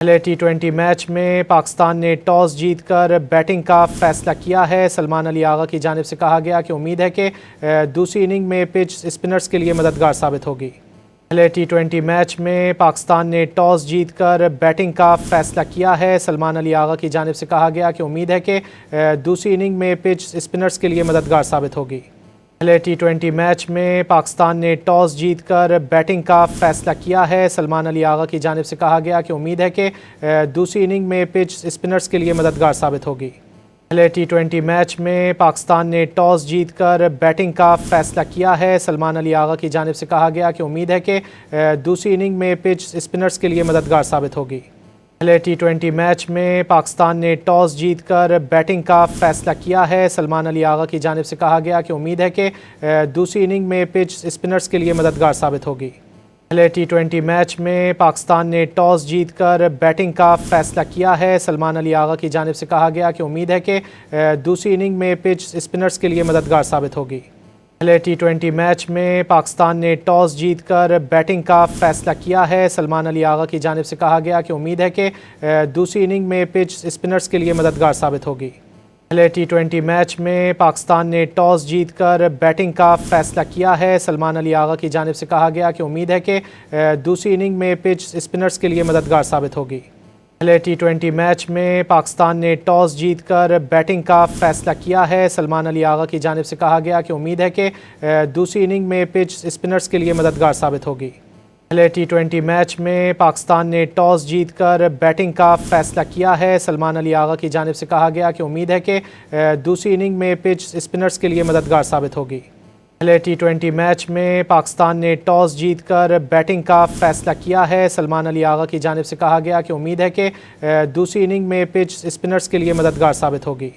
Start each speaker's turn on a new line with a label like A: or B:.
A: पहले टी20 मैच में पाकिस्तान ने टॉस जीतकर बैटिंग का फैसला किया है। सलमान अली आगा की जानिब से कहा गया कि उम्मीद है कि दूसरी इनिंग में पिच स्पिनर्स के लिए मददगार साबित होगी। पहले टी20 मैच में पाकिस्तान ने टॉस जीतकर बैटिंग का फैसला किया है। सलमान अली आगा की जानिब से कहा गया कि उम्मीद है कि दूसरी इनिंग में पिच स्पिनर्स के लिए मददगार साबित होगी। पहले टी20 मैच में पाकिस्तान ने टॉस जीतकर बैटिंग का फैसला किया है। सलमान अली आगा की जानिब से कहा गया कि उम्मीद है कि दूसरी इनिंग में पिच स्पिनर्स के लिए मददगार साबित होगी। पहले टी20 मैच में पाकिस्तान ने टॉस जीतकर बैटिंग का फैसला किया है। सलमान अली आगा की जानिब से कहा गया कि उम्मीद है कि दूसरी इनिंग में पिच स्पिनर्स के लिए मददगार साबित होगी। पहले टी20 मैच में पाकिस्तान ने टॉस जीतकर बैटिंग का फैसला किया है। सलमान अली आगा की जानिब से कहा गया कि उम्मीद है कि दूसरी इनिंग में पिच स्पिनर्स के लिए मददगार साबित होगी। पहले टी20 मैच में पाकिस्तान ने टॉस जीतकर बैटिंग का फैसला किया है। सलमान अली आगा की जानिब से कहा गया कि उम्मीद है कि दूसरी इनिंग में पिच स्पिनर्स के लिए मददगार साबित होगी। पहले टी20 मैच में पाकिस्तान ने टॉस जीतकर बैटिंग का फैसला किया है। सलमान अली आगा की जानिब से कहा गया कि उम्मीद है कि दूसरी इनिंग में पिच स्पिनर्स के लिए मददगार साबित होगी। पहले टी20 मैच में पाकिस्तान ने टॉस जीतकर बैटिंग का फैसला किया है। सलमान अली आगा की जानिब से कहा गया कि उम्मीद है कि दूसरी इनिंग में पिच स्पिनर्स के लिए मददगार साबित होगी। पहले टी20 मैच में पाकिस्तान ने टॉस जीतकर बैटिंग का फैसला किया है। सलमान अली आगा की जानिब से कहा गया कि उम्मीद है कि दूसरी इनिंग में पिच स्पिनर्स के लिए मददगार साबित होगी। पहले टी20 मैच में पाकिस्तान ने टॉस जीतकर बैटिंग का फैसला किया है। सलमान अली आगा की जानिब से कहा गया कि उम्मीद है कि दूसरी इनिंग में पिच स्पिनर्स के लिए मददगार साबित होगी। पहले टी20 मैच में पाकिस्तान ने टॉस जीतकर बैटिंग का फैसला किया है। सलमान अली आगा की जानिब से कहा गया कि उम्मीद है कि दूसरी इनिंग में पिच स्पिनर्स के लिए मददगार साबित होगी। दूसरी इनिंग में पिच स्पिनर्स के लिए मददगार साबित होगी। पहले टी20 मैच में पाकिस्तान ने टॉस जीतकर बैटिंग का फैसला किया है। सलमान अली आगा की जानिब से कहा गया कि उम्मीद है कि दूसरी इनिंग में पिच स्पिनर्स के लिए मददगार साबित होगी।